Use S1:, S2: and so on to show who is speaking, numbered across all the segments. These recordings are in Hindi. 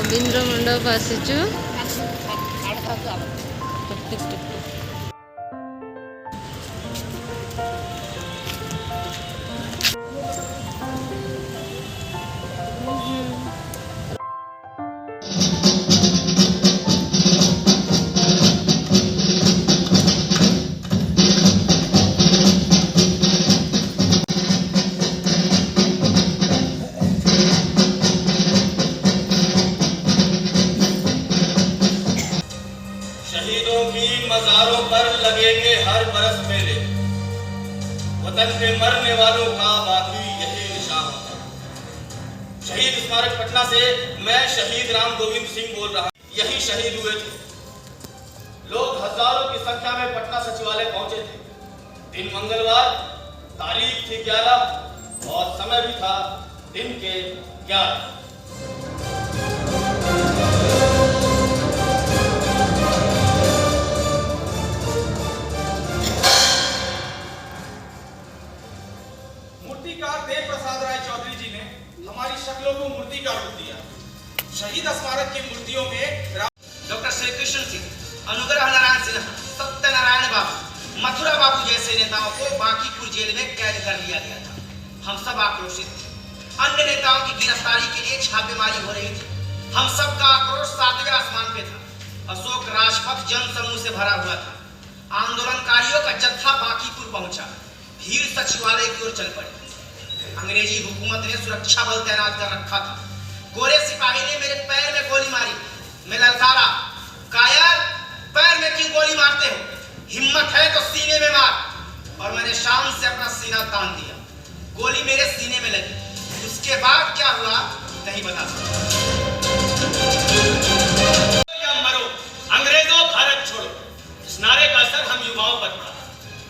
S1: रवींद्र मंडप आसीचु।
S2: शहीदों की मज़ारों पर लगेंगे हर बरस मेले, वतन पे मरने वालों का बाकी यही निशान होगा। शहीद स्मारक पटना से मैं शहीद राम गोविंद सिंह बोल रहा हूँ। यही शहीद हुए थे। लोग हजारों की संख्या में पटना सचिवालय पहुंचे थे। दिन मंगलवार, तारीख थी 11 और समय भी था दिन के 11।
S3: मूर्तिकार देव प्रसाद राय चौधरी जी ने हमारी शक्लों को मूर्ति का रूप दिया। शहीद स्मारक की मूर्तियों में
S4: डॉक्टर श्री कृष्ण सिंह, अनुग्रह नारायण सिन्हा, सत्यनारायण बाबू, मथुरा बाबू जैसे नेताओं को बांकीपुर जेल में कैद कर लिया गया था। हम सब आक्रोशित थे। अन्य नेताओं की गिरफ्तारी के लिए छापेमारी हो रही थी। हम सब का आक्रोश 7वें आसमान पे था। अशोक राजपथ जन समूह से भरा हुआ था। आंदोलनकारियों का जत्था बांकीपुर पहुंचा। भीड़ सचिवालय की ओर चल पड़ी। अंग्रेजी हुकूमत ने सुरक्षा बल तैनात कर रखा था। गोरे सिपाही ने मेरे पैर में गोली मारी। मैं ललकारा, कायर, पैर में क्यों गोली मारते हो? हिम्मत है तो सीने में मार। और मैंने शान से अपना सीना तान दिया। गोली मेरे सीने में लगी। उसके बाद क्या हुआ नहीं बता सकता।
S2: या मरो, अंग्रेजों भारत छोड़ो, इस नारे का असर हम युवाओं पर पड़ा।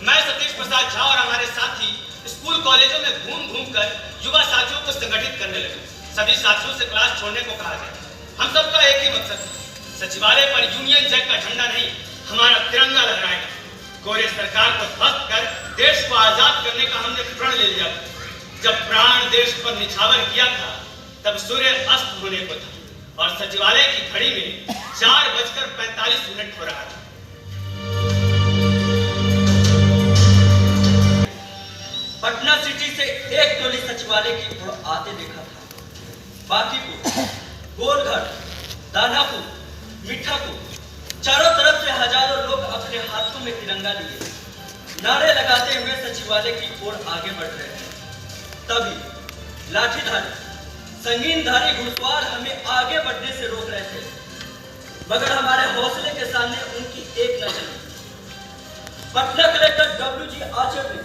S2: मैं सतीश प्रसाद झा और हमारे साथी स्कूल कॉलेजों में घूम घूम कर युवा साथियों को संगठित करने लगे। सभी साथियों से क्लास छोड़ने को कहा गया। हम सबका एक ही मकसद था, सचिवालय पर यूनियन जैक का झंडा नहीं, हमारा तिरंगा लहराएगा। गोरे सरकार को ध्वस्त कर देश को आजाद करने का हमने प्रण ले लिया था। जब प्राण देश पर निछावर किया था तब सूर्य अस्त होने को था और सचिवालय की घड़ी में 4:45 हो रहा था।
S5: पटना सिटी से एक टोली सचिवालय की ओर आते देखा था। बांकीपुर, गोलघर, दानापुर, मीठापुर, चारों तरफ से हजारों लोग अपने हाथों में तिरंगा लिए नारे लगाते हुए सचिवालय की ओर आगे बढ़ रहे थे। तभी लाठीधारी, संगीनधारी घुड़सवार हमें आगे बढ़ने से रोक रहे थे, मगर हमारे हौसले के सामने उनकी एक न चली। पटना कलेक्टर WG आचार्य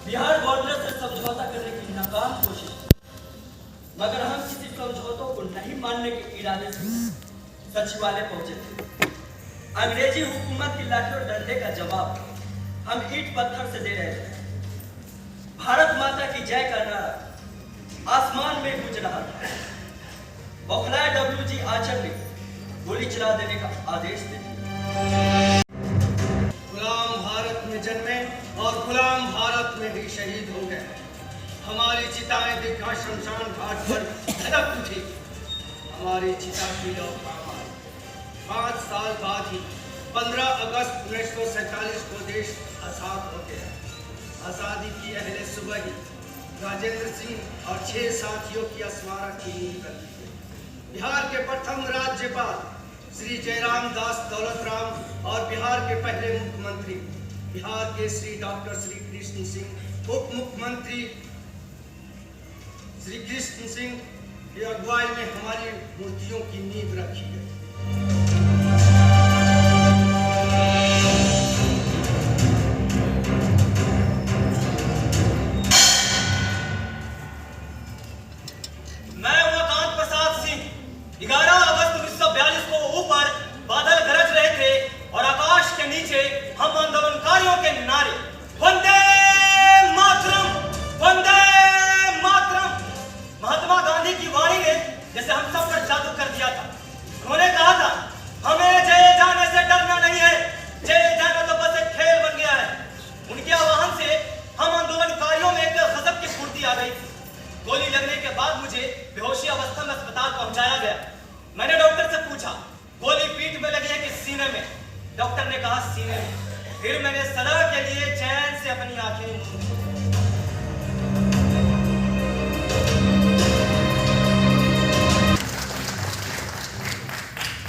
S5: बिहार गवर्नर से समझौता करने की नाकाम कोशिश, मगर हम किसी समझौतों को नहीं मानने के इरादे से सचिवालय पहुंचे थे। अंग्रेजी हुकूमत की लाठी और डंडे का जवाब हम ईंट पत्थर से दे रहे थे। भारत माता की जय का नारा आसमान में गूंज रहा था। बौखलाए WG आचार्य गोली चला देने का आदेश दे दिया।
S2: गुलाम भारत में जन्मे और गुलाम भारत में ही शहीद हो गए। हमारी चिताएं दिखा शमशान घाट पर धड़क उठी। हमारी चिता की लौ काम आई। 5 साल बाद ही 15 अगस्त 1947 को देश आजाद हो गया। आजादी की पहले सुबह ही राजेंद्र सिंह और 6 साथियों की स्मारक की नींव रखी गई। बिहार के प्रथम राज्यपाल श्री जयराम दास दौलतराम और बिहार के पहले मुख्यमंत्री बिहार के श्री डॉक्टर श्री कृष्ण सिंह, उप मुख्यमंत्री श्री कृष्ण सिंह की अगुवाई में हमारी मूर्तियों की नींव रखी गई।
S5: मैं उमाकांत प्रसाद सिंह 11 अगस्त 1942 को ऊपर बादल गरज रहे थे और आकाश के नीचे हम आंदोलनकारियों के नारे वंदे मातरम, वंदे मातरम। महात्मा गांधी की वाणी ने जैसे हम सब पर जादू कर दिया था। उन्होंने कहा था, हमें जय जाने से डरना नहीं है, जय जाना तो बस एक खेल बन गया है। उनके आह्वान से हम आंदोलनकारियों में एक गजब की फुर्ती आ गई। गोली लगने के बाद मुझे बेहोशी अवस्था में अस्पताल पहुंचाया गया। मैंने डॉक्टर से पूछा गोली पीठ में लगी है कि सीने में। डॉक्टर ने कहा सीने में। फिर मैंने सदा के लिए चैन से अपनी आंखें मूंद ली।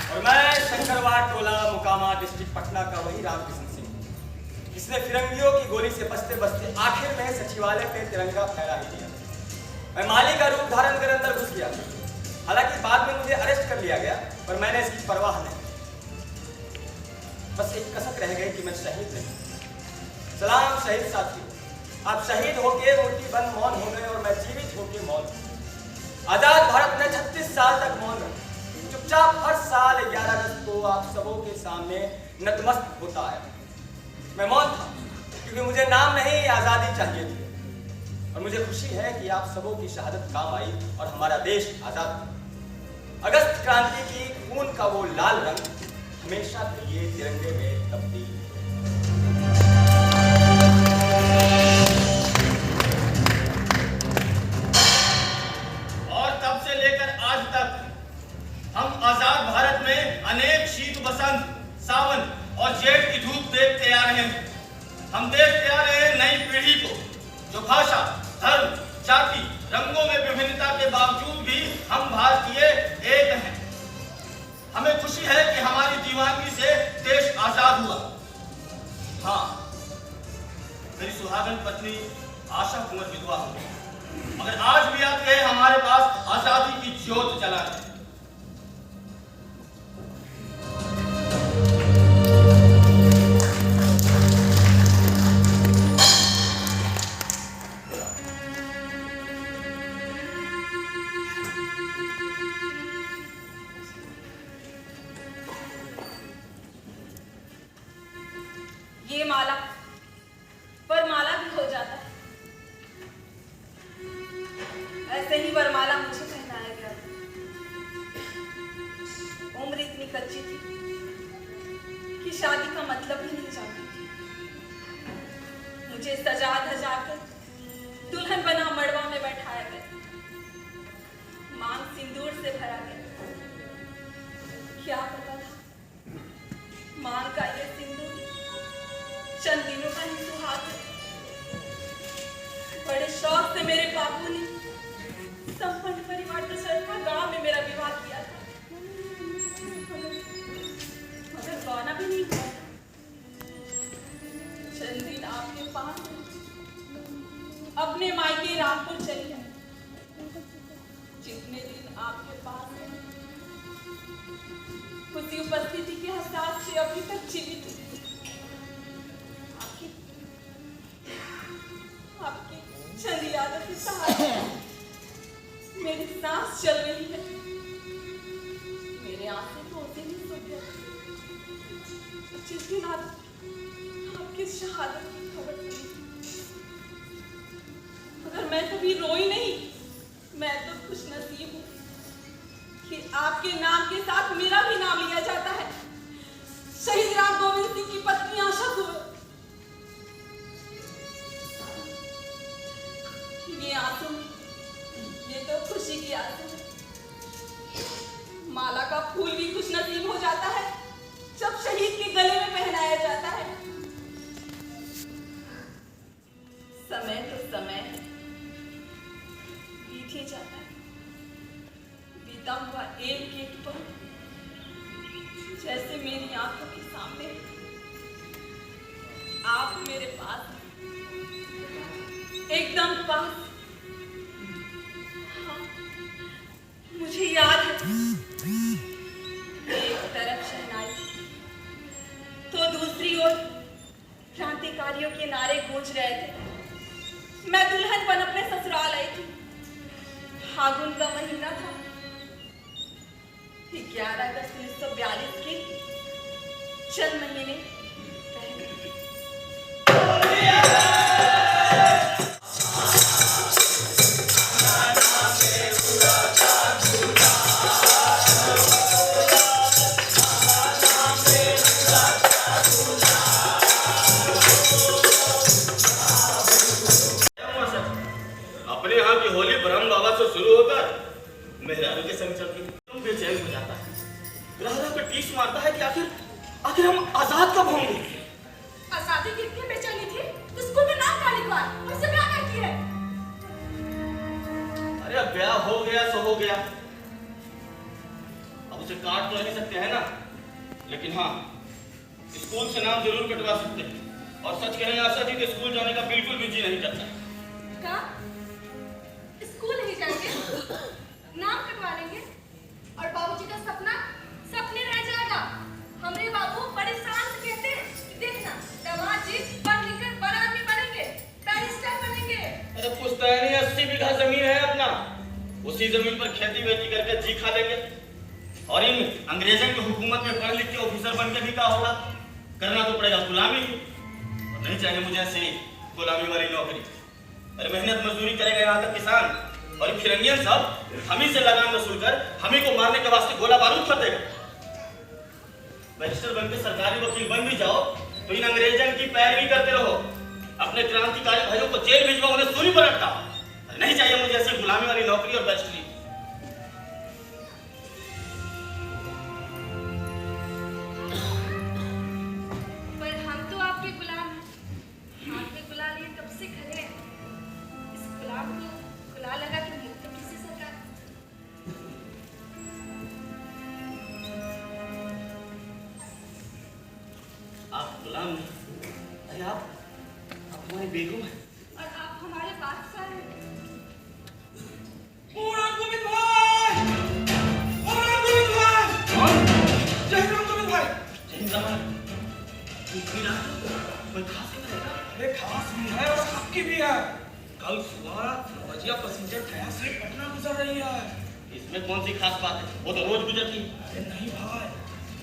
S5: और मैं शंकरवाड़ टोला मुकामा डिस्ट्रिक्ट पटना का वही रामकृष्ण सिंह, जिसने फिरंगियों की गोली से बचते बचते आखिर में सचिवालय पे तिरंगा फहरा ही दिया। मैं माली का रूप धारण कर अंदर घुस गया। हालांकि बाद में मुझे अरेस्ट कर लिया गया, पर मैंने इसकी परवाह नहीं। बस एक कसक रह गई कि मैं शहीद नहीं। सलाम शहीद साथियों, आप शहीद होके मूर्ति बंद मौन हो गए और मैं जीवित होके मौन। आजाद भारत में 36 साल तक मौन रहा। चुपचाप हर साल 11 अगस्त को आप सबों के सामने नतमस्तक होता है। मैं मौन था क्योंकि मुझे नाम नहीं, आजादी चाहिए थी। और मुझे खुशी है कि आप सबों की शहादत काम आई और हमारा देश आजाद हुआ। अगस्त क्रांति की खून का वो लाल रंग हमेशा के लिए तिरंगे में तब्दील।
S3: और तब से लेकर आज तक हम आजाद भारत में अनेक शीत, बसंत, सावन और जेठ की धूप देखते आ रहे हैं। हम देखते आ रहे हैं नई पीढ़ी को जो भाषा, धर्म, जाति, रंगों में विभिन्नता के बावजूद भी हम भारतीय एक हैं। हमें खुशी है कि हमारी दीवानगी से देश आजाद हुआ। हाँ, मेरी सुहागन पत्नी आशा कुंवर विधवा हो गई, मगर आज भी आते हैं हमारे पास आजादी की ज्योत जलाने।
S1: ये माला वरमाला भी हो जाता है। ऐसे ही वरमाला मुझे पहनाया गया। उम्र इतनी कच्ची थी कि शादी का मतलब भी नहीं जानती थी। मुझे सजा धजा कर दुल्हन बना मड़वा में बैठाया गया। मांग सिंदूर से भरा गया। क्या पता था मांग का ये सिंदूर चंद दिनों का ही सुहाग है। बड़े शौक से मेरे बापू ने संपन्न परिवार दशरथ गांव में मेरा विवाह किया था, मगर गौना भी नहीं हुआ। चंद दिन आपके पास अपने मायके रामपुर चली है। जितने दिन आपके पास है उसी उपस्थिति के हिसाब से अभी तक जीवित हूँ। आपकी चंद यादों के सहारे मेरी सांस चल रही है। मेरे आंखें तो उसे नहीं सूख गए जिस दिन आपकी शहादत की खबर सुनी। मगर मैं कभी रोई नहीं। मैं तो खुशनसीब हूँ कि आपके नाम के साथ मेरा भी नाम लिया जाता है। शहीद राम गोविंद सिंह की पत्नी आशा कुंवर। ये आंसू, ये तो खुशी की आंसू है। माला का फूल भी खुशनसीब हो जाता है जब शहीद के गले में पहनाया जाता है। समय तो समय बीत ही जाता है। बीता हुआ एक एक पल जैसे मेरी आंखों के सामने आप मेरे पास एकदम पास। हाँ, मुझे याद है एक तरफ शहनाई तो दूसरी ओर क्रांतिकारियों के नारे गूंज रहे थे। मैं दुल्हन बन अपने ससुराल आई थी। फागुन का महीना था। 11 अगस्त 1942 के चंद महीने पहले।
S3: अपने यहाँ की होली ब्रह्म बाबा से शुरू होकर मेहरारू के संग चलती तुम बेचैन हो जाता है। गया हो गया सो हो गया, अब उसे काट तो नहीं सकते हैं ना, लेकिन हाँ स्कूल से नाम जरूर कटवा सकते हैं। और सच कहें आशा जी तो स्कूल जाने का बिल्कुल भी जी नहीं करता।
S1: क्या स्कूल नहीं जाएंगे, नाम कटवा लेंगे और बाबूजी का सपना सपने रह जाएगा। हमरे बाबू बड़े शान से कहते हैं कि देखना दमाद जी पढ़ लिख कर बड़ा आदमी बनेंगे, बैरिस्टर बनेंगे।
S3: अरे पुश्तैनी 80 बीघा जमीन है अपना, उसी जमीन पर खेती वेती करके जी खा लेंगे। और इन अंग्रेजों की हुकूमत में पढ़ लिख के ऑफिसर बन के भी क्या होगा, करना तो पड़ेगा गुलामी। और नहीं चाहिए मुझे ऐसी गुलामी वाली नौकरी। अरे मेहनत मजदूरी करेगा यहाँ तक किसान, और फिरंगियन सब हम ही से लगान वसूल कर हम ही को मारने के वास्ते गोला बारूद कर देगा। बैरिस्टर बनके सरकारी वकील बन भी जाओ तो इन अंग्रेजों की पैरवी करते रहो, अपने क्रांतिकारी भाइयों को जेल भिजवाओ, उन्हें सूली पर अटकाओ। नहीं चाहिए मुझे ऐसी गुलामी वाली नौकरी और बैरिस्टरी।
S1: पर हम तो आपके गुलाम हैं, आपने बुला लिए कब से खड़े हैं। इस गुलाम को गुला लगा के मुक्त तो किसी सरकार।
S3: आप गुलाम नहीं, अरे आप हमारे बेगम हैं।
S1: और आप हमारे बादशाह हैं।
S4: गोविंद भाई! गोविंद भाई! जय गोविंद भाई!
S3: कोई खास नहीं है?
S4: अरे खास भी है और आपकी भी है। कल सुबह नवजिया पैसेंजर गया से पटना गुजर रही है।
S3: इसमें कौन सी खास बात है, वो तो रोज गुजरती है।
S4: अरे नहीं भाई,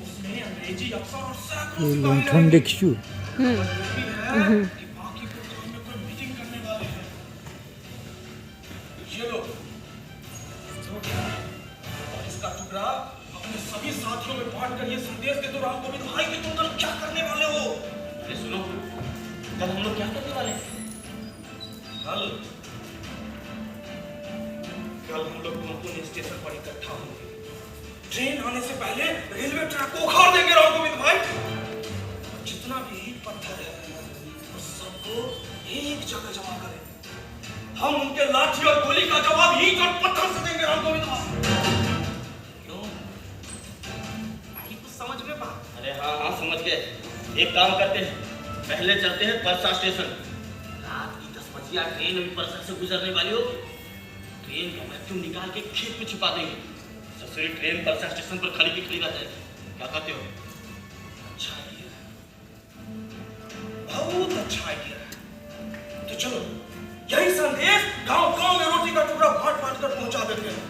S4: उसमें अंग्रेजी अफसर और सैकड़ों
S6: এই
S4: सिपाही
S6: লণ্ঠন
S4: रहेंगे।
S6: দেখছু
S4: और ये भी है कि बाकी प्रोग्राम में कोई मीटिंग करने वाले हैं। ये लो, और इसका टुकड़ा अपने सभी साथियों में बांट कर ये संदेश दे दो राम गोविंद भाई कि तुम दोनों क्या करने वाले हो।
S3: अरे सुनो, कल हम लोग क्या करने वाले हैं?
S4: कल हम लोग महत्वपूर्ण स्टेशन पर इकट्ठा होंगे। ट्रेन आने से पहले रेलवे ट्रैक को उखाड़ देंगे राम गोविंद भाई। जितना भी ईंट पत्थर है उस सबको एक जगह जमा करें। हम उनके लाठी और गोली का जवाब ईंट और पत्थर से देंगे राम गोविंद भाई। क्यों? आई कुछ समझ में बात?
S3: अरे हाँ हाँ समझ गए। एक काम करते हैं, पहले चलते हैं परसा स्टेशन। रात की 10 बजे ट्रेन अभी परसा से गुजरने वाली होगी। ट्रेन का वैक्यूम निकाल के खेत में छिपा देंगे, सबसे ट्रेन परसा स्टेशन पर खड़ी की खड़ी रह जाएगी। क्या कहते हो?
S4: अच्छा आइडिया है, बहुत अच्छा आइडिया है। तो चलो यही संदेश गांव-गांव में रोटी का टुकड़ा बांट-बांट कर पहुंचा देते हैं।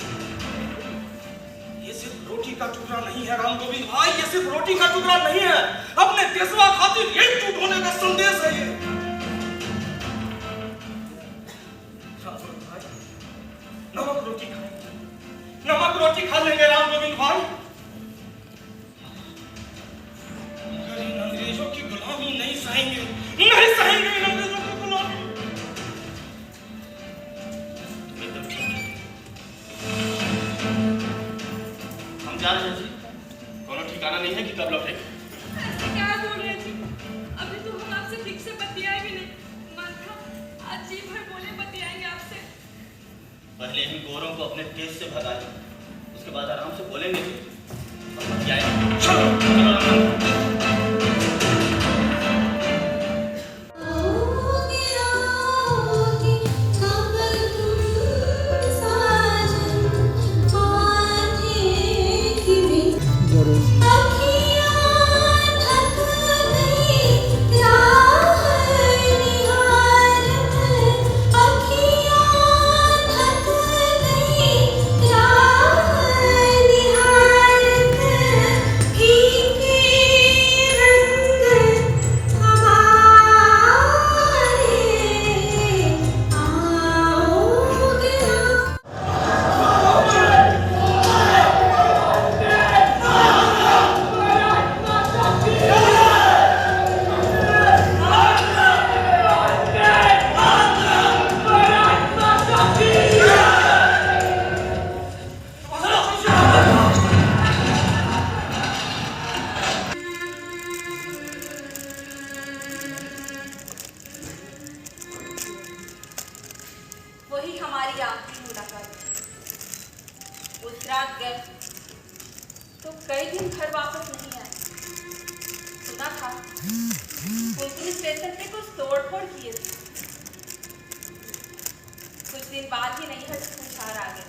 S4: ये सिर्फ रोटी का टुकड़ा नहीं है राम गोविंद भाई, ये सिर्फ रोटी का टुकड़ा नहीं है, अपने देशवा खातिर एकजुट होने का संदेश है ये। राम गोविंद भाई, नमक रोटी खाएंगे, नमक रोटी खा लेंगे राम गोविंद भाई। मगर इन अंग्रेजों की गुलामी नहीं सहेंगे, नहीं सहेंगे इन अंग्रेजों की गुलामी।
S3: एकदम ठीक है, हम जा रहे हैं जी। कोनो ठिकाना नहीं है कि कब लौटेंगे।
S1: ऐसे क्या बोल रहे जी, अभी तो हम आपसे ठीक से बतियाए भी नहीं। मन था आज जी भर बोले बतियाएंगे आपसे।
S3: पहले इन गोरों को अपने देश से भगा लें, उसके बाद आराम से बोलेंगे और बतियाएंगे।
S4: चलो
S1: वही हमारी आखिरी मुलाकात। उस रात गए तो कई दिन घर वापस नहीं आए। सुना था पुलिस स्टेशन पे कुछ तोड़फोड़ किए थे। कुछ दिन बाद ही नैहर से पुछार आ गया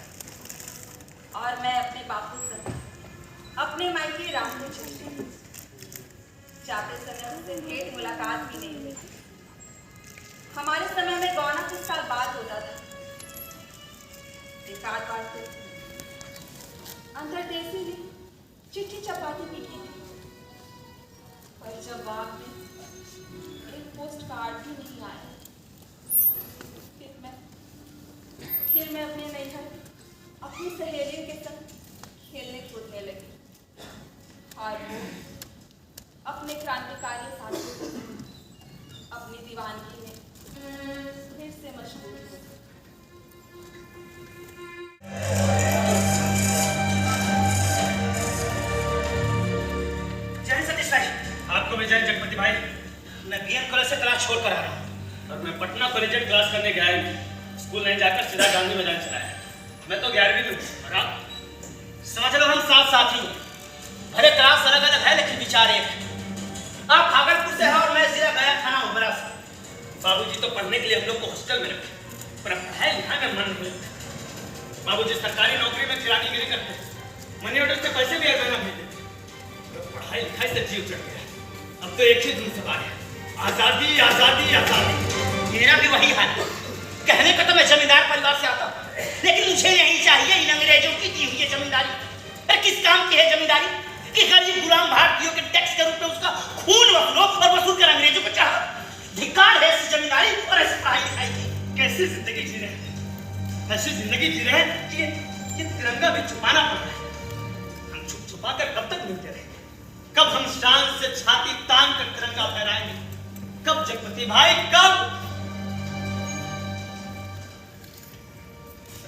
S1: और मैं अपने बापू से अपने मायके रामपुर चली गई। जाते समय उससे भेंट मुलाकात भी नहीं हुई। हमारे समय में गौना कुछ साल बाद होता था। एक आध बार तो अंदर देसी ही चिट्ठी चपाती भी की थी, पर जवाब में एक पोस्ट कार्ड भी नहीं आया। फिर मैं अपने नैहर अपनी सहेलियों के संग खेलने कूदने लगी और वो अपने क्रांतिकारी साथियों के संग अपनी दीवानगी में फिर से मशगूल हो गई।
S4: जय सतीश भाई।
S3: आपको मैं जय जगपति भाई।
S4: मैं बीएम कॉलेज से क्लास छोड़ कर आ रहा हूँ।
S3: और मैं पटना कॉलेजिएट क्लास करने गया है। स्कूल नहीं जाकर सीधा गांधी मैदान चला है। मैं तो 11वीं में हूँ और आप?
S4: समझ लो हम साथ साथी हैं। भले क्लास अलग अलग है लेकिन विचार एक है। आप भागलपुर से हैं और मैं जिला गया थाना उमरा से।
S3: बाबूजी तो पढ़ने के लिए हम लोग को हॉस्टल में रखे, पर अब पढ़ाई लिखाई में मन नहीं लगता। बाबूजी सरकारी नौकरी में किरानीगिरी करते हैं, मनी ऑर्डर से पैसे भी अगर न भेजते, तो पढ़ाई लिखाई से जीव चढ़ गया। अब तो एक ही धुन सवार है, आजादी आजादी आजादी।
S4: मेरा भी वही हाल। कहने का तो मैं जमींदार परिवार से आता हूँ, लेकिन मुझे नहीं चाहिए इन अंग्रेजों की दी हुई जमींदारी। किस काम की है जमींदारी कि गरीब गुलाम भारतीयों के टैक्स के रूप में उसका खून वसूलो और वसूल कर अंग्रेजों को चाह। धिक्कार है ऐसी जमींदारी और ऐसी पढ़ाई लिखाई की।
S3: कैसी जिंदगी जी रहे हैं, ऐसी जिंदगी जी रहे हैं कि ये तिरंगा भी छुपाना पड़ रहा है। हम छुप छुपा कर कब तक मिलते रहेंगे? कब हम शान से छाती तान कर तिरंगा फहराएंगे? कब जगपति भाई, कब?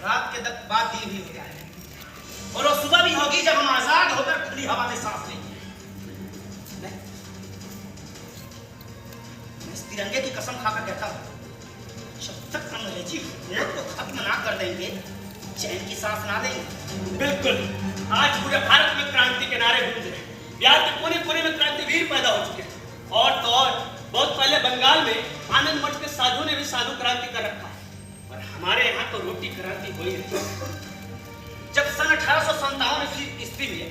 S4: रात के बाद दिन भी हो जाएगा और वो सुबह भी होगी जब हम आजाद होकर खुली हवा में सांस लेंगे। मैं इस तिरंगे की कसम खाकर कहता हूँ, जब तक अंग्रेजी हुकूमत को खत्म ना कर देंगे चैन की सांस ना लेंगे।
S3: बिल्कुल। आज पूरे भारत में क्रांति के नारे गूंज रहे हैं। बिहार के कोने कोने में क्रांतिवीर पैदा हो चुके हैं। और तो और बहुत पहले बंगाल में आनंद मठ के साधु ने भी साधु क्रांति कर रखा है। और हमारे यहाँ तो रोटी क्रांति हो ही रही है।
S4: जब सन 1857 ईस्वी में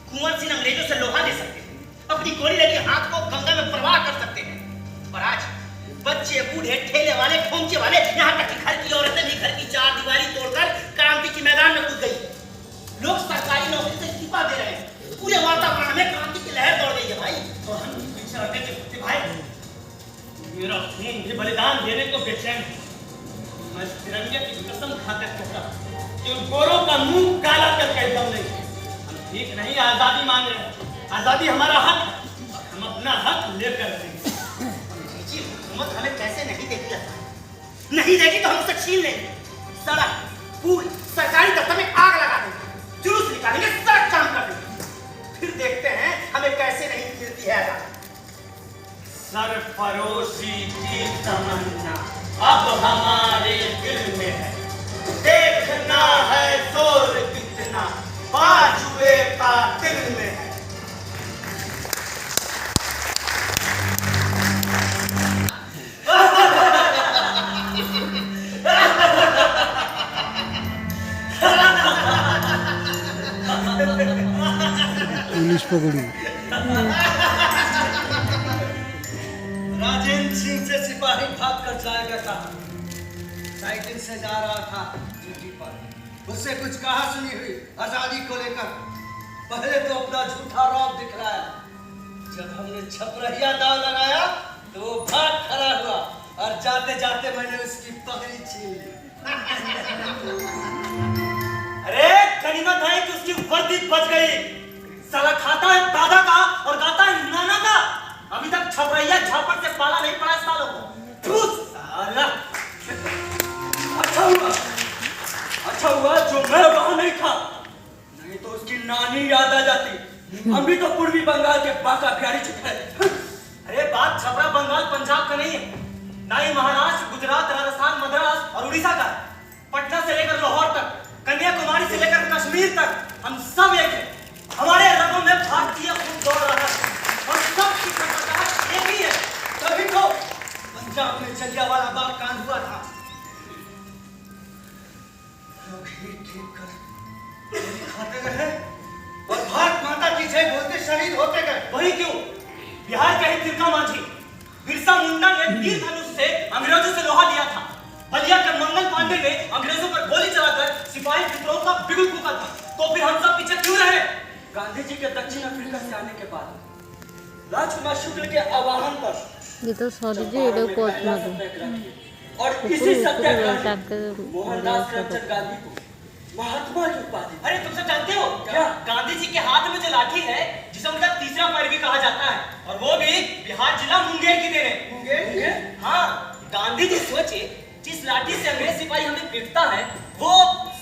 S4: कुंवर सिंह अंग्रेजों से लोहा ले सकते थे, अपनी गोली लगी हाथ को गंगा में प्रवाह कर सकते हैं, और आज बच्चे बूढ़े ठेले वाले ठोंचे वाले यहाँ तक कि घर की औरतें भी घर की चार दीवारी तोड़कर क्रांति के मैदान में कूद गई। लोग सरकारी नौकरी से इस्तीफा दे रहे हैं। पूरे वातावरण में क्रांति की लहर दौड़ रही है भाई।
S3: तो हम पीछे हटे थे भाई। मेरा खून भी बलिदान देने को बेचैन है। मैं तिरंगे की कसम खाकर कहता हूं कि उन गोरों का मुंह काला करके दम नहीं। हम ठीक नहीं आजादी मांग रहे हैं। आजादी हमारा हक है और हम अपना हक लेकर रहेंगे।
S4: हुकूमत हमें कैसे नहीं देगी? नहीं देगी तो हम उसे छीन लेंगे। सड़क, पुल, सरकारी दफ्तर में आग लगा देंगे, जुलूस निकालेंगे, सड़क जाम कर देंगे। फिर देखते हैं हमें कैसे नहीं मिलती है आजादी।
S3: सरफरोशी की तमन्ना अब हमारे दिल में है। देखना है जोर कितना बाजुए का दिल में है।
S6: पुलिस पकड़ी।
S2: राजेंद्र सिंह से सिपाही भाग कर जाएगा कहा। साइकिल से जा रहा था ड्यूटी पर। उससे कुछ कहा सुनी हुई आजादी को लेकर। पहले तो अपना झूठा रौब दिखलाया। जब हमने छपरहिया दाव लगाया तो वो भाग खड़ा हुआ और जाते जाते मैंने उसकी पगड़ी छीन ली।
S5: अरे गनीमत है कि उसकी वर्दी बच गई। साला खाता है दादा का और गाता है नाना का। अभी तक छपरैया झापड़ से पाला नहीं पड़ा सालों को। साला अच्छा हुआ जो मैं वहां नहीं था, नहीं तो उसकी नानी याद आ जाती। हम भी तो पूर्वी बंगाल के बाका बिहारी चुके हैं। अरे बात छपरा बंगाल पंजाब का नहीं है, ना ही महाराष्ट्र, गुजरात, राजस्थान, मद्रास और उड़ीसा का। पटना से लेकर लाहौर तक, कन्याकुमारी से लेकर कश्मीर कश्मीर तक हम सब एक हैं। हमारे रगों में भारतीय खून दौड़ रहा है और सबकी खटखटाहट एक ही है। तभी तो पंजाब में जलियांवाला बाग कांड हुआ था।
S2: लोग हीट देखकर गोली खाते रहे और भारत माता की जय बोलते शहीद होते गए।
S5: वही क्यों, बिहार के ही तिलका मांझी बिरसा मुंडा ने तीर धनुष से अंग्रेजों से लोहा लिया था। बलिया के मंगल पांडे ने अंग्रेजों पर गोली चलाकर सिपाही विद्रोह का बिगुल फूका था। तो फिर हम सब पीछे क्यों रहे? गांधी जी के दक्षिण अफ्रीका से आने के बाद राजकुमार शुक्ल के आह्वान पर
S6: ये तो सॉरी जी ये कोच में
S5: और इसी सत्याग्रह मोहनदास करमचंद गांधी को महात्मा की उपाधि। अरे तुम सब जानते हो क्या? गांधी जी के हाथ में जो लाठी है जिसे उनका तीसरा पैर भी कहा जाता है, और वो भी बिहार जिला मुंगेर की देन है। मुंगेर? हाँ, गांधी जी सोचे जिस लाठी से अंग्रेज सिपाही हमें पीटता है वो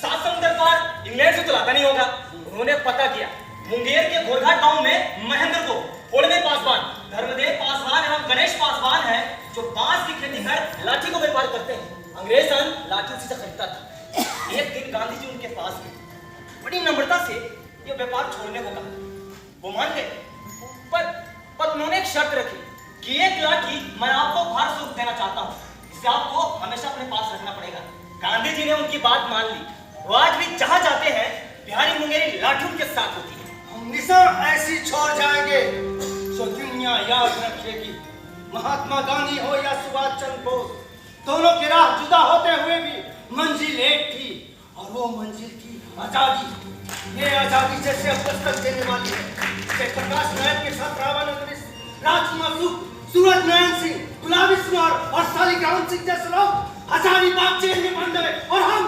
S5: 7 समुंदर पार इंग्लैंड से चलाता नहीं होगा। उन्होंने पता किया मुंगेर के घोरघाट गांव में महेंद्र को, फोड़ने पासवान, धर्मदेव पासवान एवं गणेश पासवान है जो बांस की खेती कर लाठी को व्यापार करते हैं। अंग्रेज लाठी उसी से खरीदता था। एक दिन गांधी जी उनके पास गए, बड़ी नम्रता से ये व्यापार छोड़ने को कहा। वो मान गए, पर उन्होंने एक शर्त रखी कि एक लाठी मैं आपको भारत से देना चाहता हूँ, इसे आपको हमेशा अपने पास रखना पड़ेगा। गांधी जी ने उनकी बात मान ली। वो आज भी जहाँ जाते हैं बिहारी मुंगेरी लाठी उनके साथ होती है।
S2: हम निशा ऐसी छोड़ जाएंगे जो दुनिया याद रखेगी। महात्मा गांधी हो या सुभाष चंद्र बोस, दोनों की राह जुदा होते हुए भी मंजिल एक थी, और वो मंजिल थी आजादी। ये आजादी जैसे अब दस्तक देने वाली है, जैसे प्रकाश नायक के साथ रामानंद मिश्र, राजकुमार सुख, सूरज नारायण सिंह, गुलाबी कुमार और शालिग्राम सिंह जैसे लोग हजारीबाग जेल में बंद गए, और हम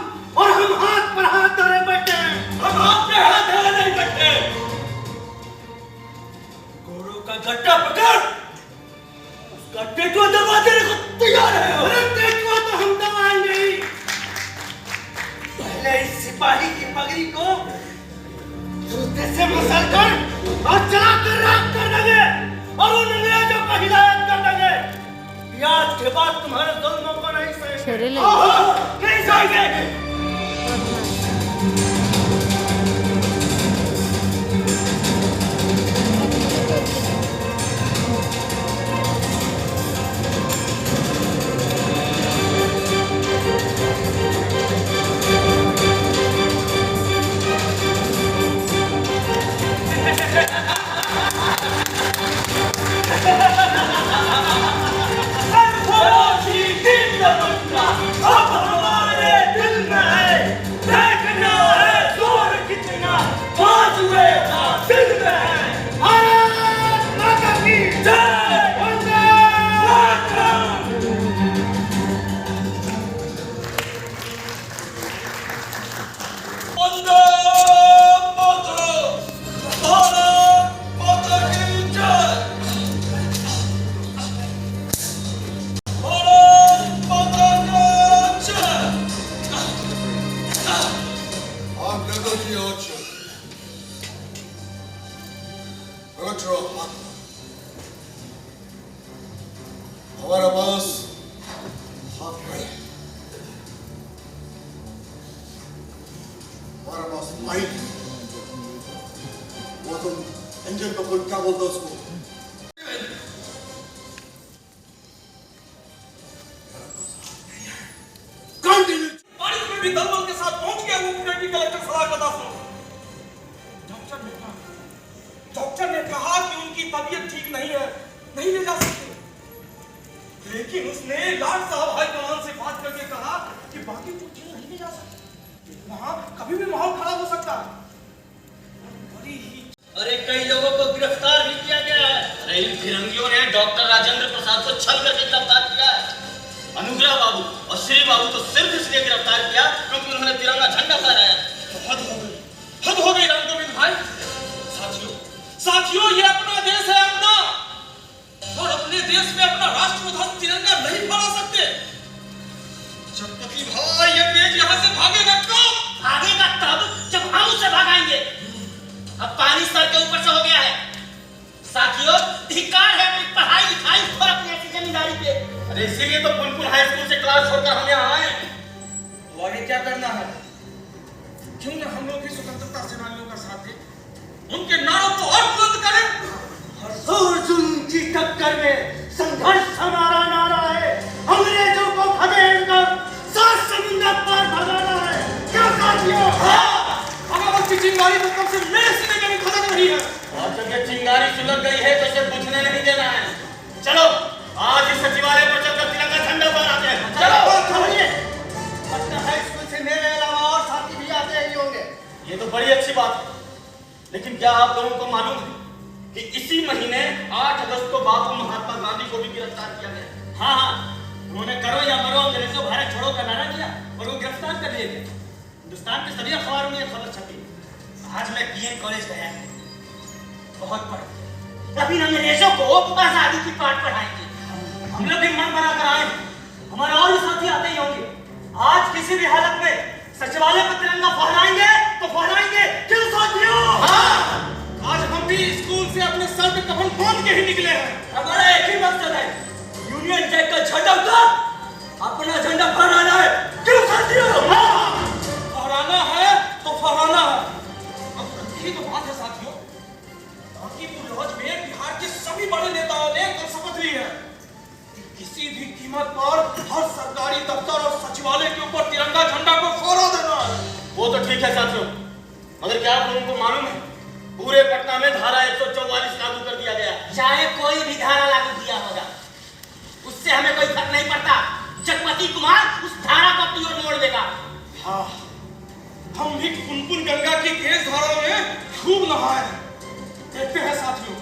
S2: हाथ पर हाथ धरे बैठे हैं।
S5: हम हाथ पे हाथ धरे नहीं बैठे। गोरों का गट्टा पकड़, उसका टेटुआ दबा देने को तैयार है।
S2: अरे टेटुआ तो हम दबाएंगे ही। पहले इस सिपाही की पगड़ी को जूते से मसल कर और चलाकर राख कर देंगे, और उन अंग्रेजों को हिदायत कर देंगे। आज के बाद तुम्हारे जुल्मों को नहीं सहेंगे। नहीं सहेंगे।
S7: हमारा पास हाथ है, हमारा पास माइक है। वो तुम इंजन का पुल क्या बोलते हो उसको?
S3: बारिश में भी दलबल के साथ पहुंच गया वो डिप्टी कलेक्टर सलाह का दास। डॉक्टर ने कहा कि उनकी तबीयत ठीक नहीं है, नहीं ले जा सकते। लेकिन उसने लाट साहब हाई कमान से बात करके कहा कि बाकी तो जेल नहीं ले जा सकते, वहां कभी भी माहौल खराब हो सकता है।
S5: अरे कई लोगों को गिरफ्तार भी किया गया है। अरे इन फिरंगियों ने डॉक्टर राजेंद्र प्रसाद को छल करके गिरफ्तार किया है। अनुग्रह बाबू और श्री बाबू तो सिर्फ इसलिए गिरफ्तार किया क्योंकि उन्होंने तिरंगा झंडा फहराया। तो हद हो गई राम गोविंद भाई। साथियों, ये अपना देश है अपना, और अपने देश में अपना राष्ट्रध्वज तिरंगा नहीं फहरा सकते। चटपटी भाई, ये अंग्रेज यहाँ से भागेगा कब? भागेगा तब जब हम उसे भगाएंगे। अब पानी सर के ऊपर से हो गया है। साथियों, धिक्कार है अपनी पढ़ाई लिखाई और अपनी ऐसी जमींदारी पे। अरे इसीलिए तो पुनपुन हाई स्कूल से क्लास छोड़कर हम यहाँ आए। तो आगे क्या करना है?
S3: क्यों ना हम लोग भी स्वतंत्रता सेनानियों का साथ दें, उनके नारों को और बुलंद करें।
S2: हर जुल्म की टक्कर में संघर्ष हमारा नारा है। अंग्रेजों को खदेड़ कर 7 समुंदर पार भगाना है। क्या साथियों?
S3: भगवत की चिंगारी तो कब से मेरे सीने में भी खदक रही है। और जब ये चिंगारी सुलग गई है तो इसे बुझने नहीं देना है। चलो आज इस सचिवालय पर चलकर तिरंगा झंडा फहराते हैं। चलो
S2: चलिए। पटना हाई स्कूल से मेरे अलावा और साथी भी आते ही होंगे।
S3: ये तो बड़ी अच्छी बात है, लेकिन क्या आप लोगों को मालूम है कि इसी महीने 8 अगस्त को बापू महात्मा गांधी को भी गिरफ्तार किया गया।
S5: हाँ हाँ, उन्होंने करो या मरो अंग्रेजों भारत छोड़ो का नारा किया और वो गिरफ्तार कर लिए गए। हिंदुस्तान के सभी अखबारों में ये खबर छपी। आज मैं बीएन कॉलेज गया, बहुत पढ़ अभी अंग्रेजों को आजादी की पाठ पढ़ाएंगे। हम लोग भी मन बना कर आए, हमारे और भी साथी आते ही होंगे। आज किसी भी हालत में सचिवालय पर तिरंगा फहराएंगे तो फहराएंगे। क्यों साथियों?
S3: हाँ, आज हम भी स्कूल से अपने सर पे कफन बांध के ही निकले हैं।
S5: हमारा एक ही मकसद है, यूनियन जैक का झंडा उतार अपना झंडा फहराना है। क्यों साथियों?
S3: फहराना है तो फहराना है। अब यही तो बात है साथियों, बांकीपुर लॉज में बिहार के सभी बड़े नेताओं ने कल शपथ ली है कि किसी भी कीमत पर हर सरकारी दफ्तर और सचिवालय के ऊपर तिरंगा झंडा को फहरा देना है। वो तो ठीक है साथियों, मगर क्या आप लोगों को मालूम है पूरे पटना में धारा 144 लागू कर दिया गया।
S5: चाहे कोई भी धारा लागू किया होगा, उससे हमें कोई फर्क नहीं पड़ता। जगपति कुमार उस धारा को अपनी ओर मोड़ देगा।
S3: हाँ, हम भी पुनपुन गंगा की तेज धारा में खूब नहाए। देखते हैं साथियों,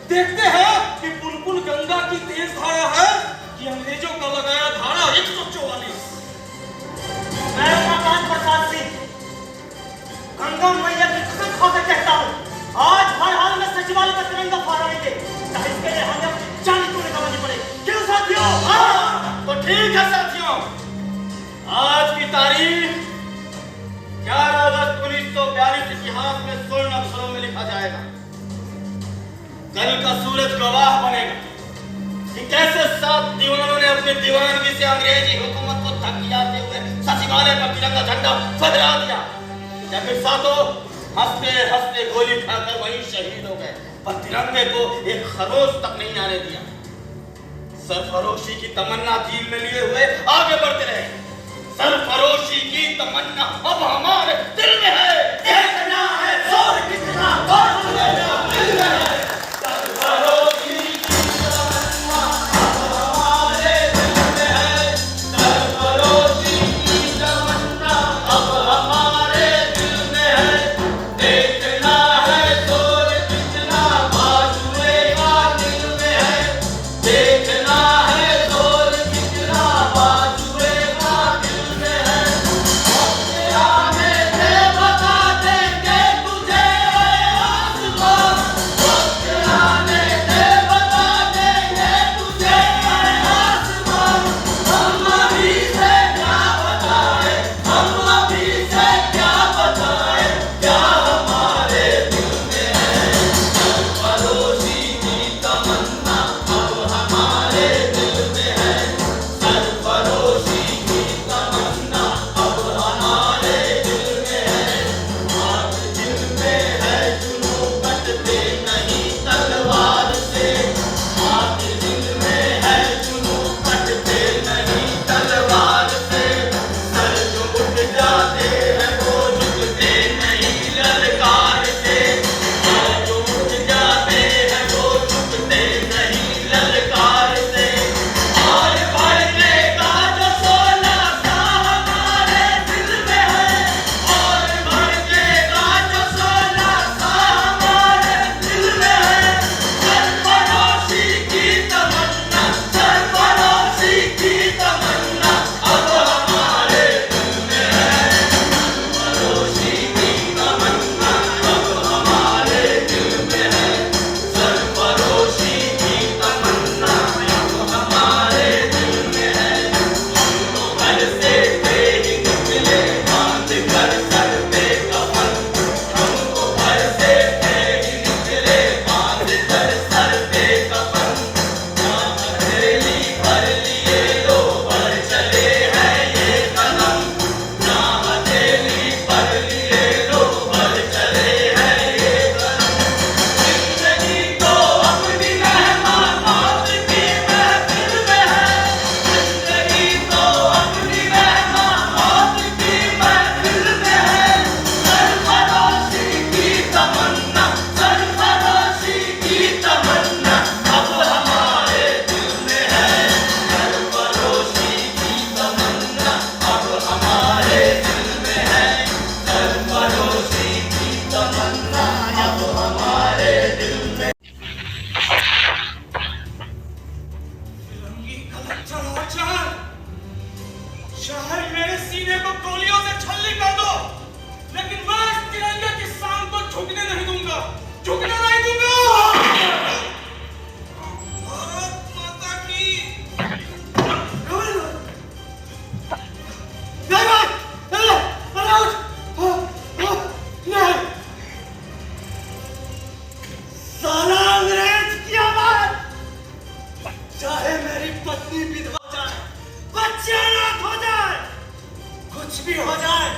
S3: देखते हैं कि पुनपुन गंगा की तेज धारा है कि अंग्रेजों का लगाया धारा 144।
S5: मैं उमाकांत प्रसाद सिंह गंगा मैया की कसम खाकर कहता हूँ, आज हर हाल में सचिवालय पर तिरंगा फहराएंगे, चाहे इसके लिए हमें अपनी जान क्यों न गंवानी पड़े। क्यों साथियों?
S3: हाँ, तो ठीक है साथियों, आज की तारीख 11 अगस्त 1942 इतिहास में स्वर्ण अक्षरों में लिखा जाएगा। कल का सूरज गवाह बनेगा कि कैसे 7 दीवानों ने अपनी दीवानगी से अंग्रेजी हुकूमत को धकियाते हुए सचिवालय पर तिरंगा झंडा फहरा दिया, या फिर सातों हंसते हंसते गोली खाकर वहीं शहीद हो गए, पर तिरंगे को एक खरोच तक नहीं आने दिया। सरफरोशी की तमन्ना दिल में लिए हुए आगे बढ़ते रहे। सरफरोशी की तमन्ना अब हमारे दिल में है। देखना है जोर कितना और दिल में है। सरफरोशी की तमन्ना अब हमारे दिल में है। सरफरोशी की तमन्ना अब हमारे दिल में है। देखना है जोर कितना बाजुए का दिल में है। देखना है जोर कितना बाजुए का दिल में है। अपने आने दे चाहे मेरे सीने को गोलियों से छलनी कर दो, लेकिन मैं इस तिरंगे की शान को झुकने नहीं दूंगा, झुकने नहीं दूंगा। भारत माता की
S2: साला अंग्रेज की आवाज, चाहे मेरी पत्नी विधवा हो जाए, बच्चे अनाथ हो जाए, कुछ भी हो जाए,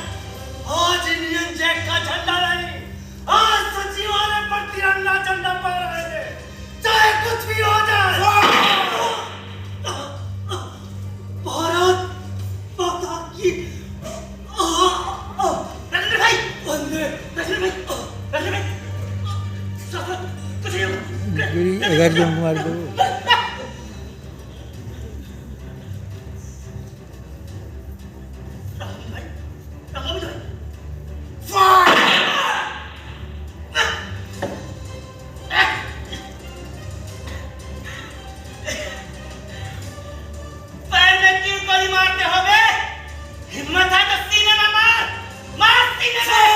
S2: आज इंडियन जैक का झंडा नहीं, आज सचिवालय पर तिरंगा झंडा फहराएंगे, चाहे कुछ भी हो जाए। भारत माता की राजेंद्र भाई, वंदे राजेंद्र भाई, राजेंद्र भाई, कुछ नहीं होगा।
S8: अगर जम मार दो
S2: पैर में क्यों गोली मारते हो बे? हिम्मत है तो सीने में मार, मार सीने में।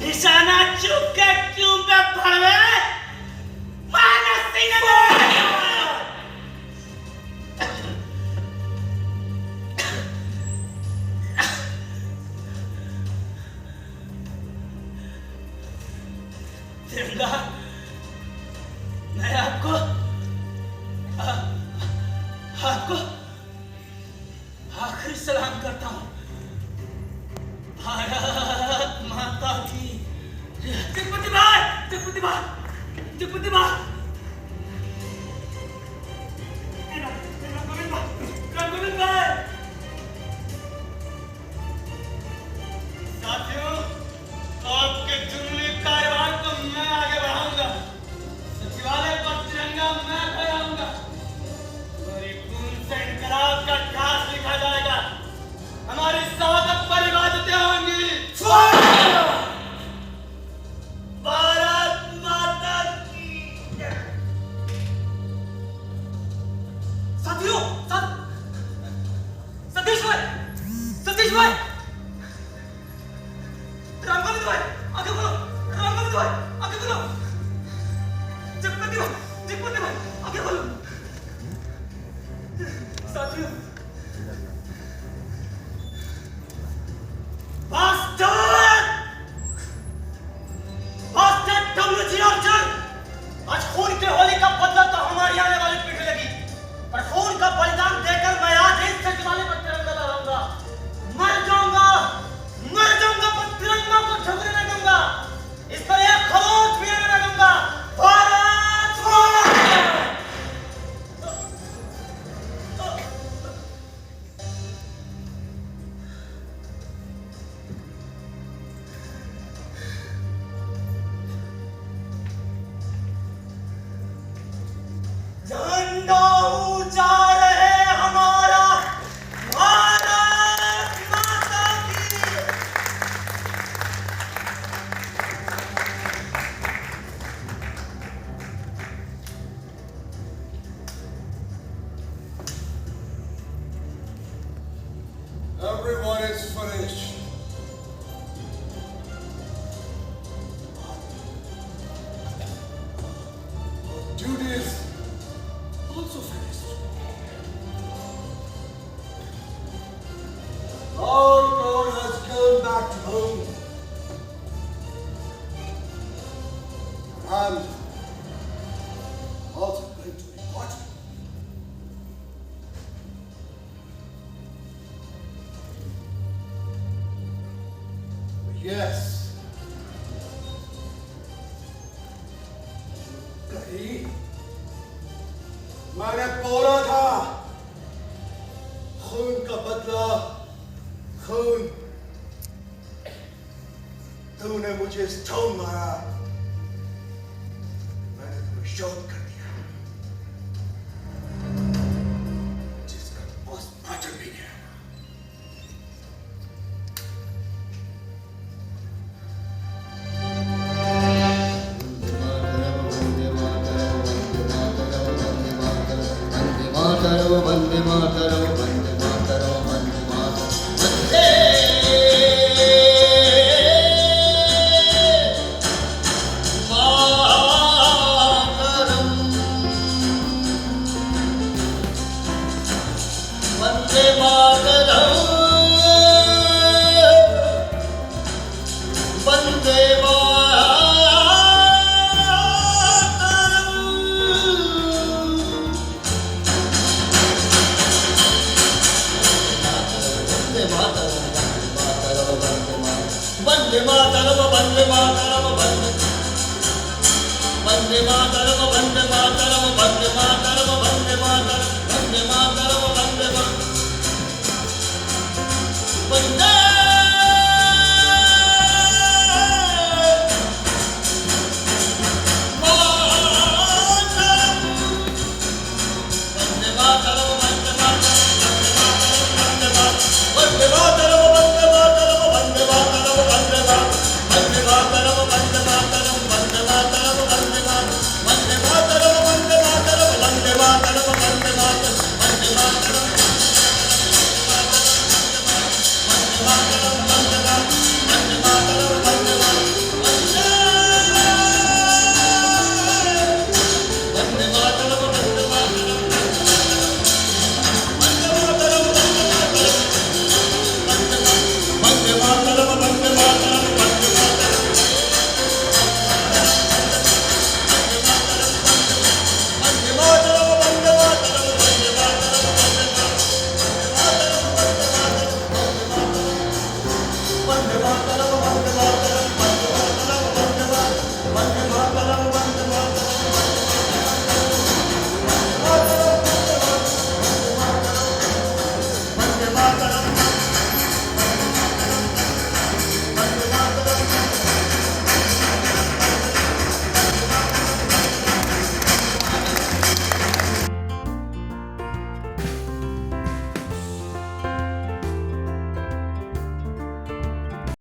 S2: निशाना चूक के क्यों पे भड़वे? मारना सीने में। तिरंगा, मैं आपको आखिरी सलाम करता हूँ। भारत माता की जगपति भाई, जगपति भाई, जगपति भाई, गोविंद भाई।
S3: साथियों, आपके जुर्मी कारवां को मैं आगे बढ़ाऊंगा। सचिवालय पर तिरंगा मैं फहराऊंगा। हमारी खून से इनकलाब का इतिहास लिखा जाएगा। हमारी स्वागत पर इबादतें होंगी।
S2: भारत माता की जय। साथियों, सतीश भाई, सतीश भाई, रामगोविंद भाई, आगे बोलो, रामगोविंद भाई, आगे बोलो, जगपति भाई, जगपति भाई, आगे बोलो। साथियों, WG अर्जुन, आज खून के होली का बदला तो हमारी आने वाली पीढ़ी लगी, पर खून का बलिदान देकर मैं आज इस सचिवालय पर तिरंगा लहराऊंगा। मर जाऊंगा पर तिरंगा को झुकने नहीं दूंगा। इस पर एक खरोंच भी नहीं दूंगा। भारत माता। झंडा ऊंचा रहे हमारा, भारत माता की।
S7: Everyone is finished. Our duty is also finished. Our God has gone back to home. And also going to report. Yes. कहीं मैंने बोला था, खून का बदला, खून। तूने मुझे स्टोन मारा, मैंने तुम्हें शॉट कर दिया, जिसका पोस्टमार्टम भी गया। वंदे मातरम वंदे मातरम वंदे मातरम वंदे
S5: वंदे मातरम वंदे मातरम वंदे मातरम वंदे मातरम वंदे मातरम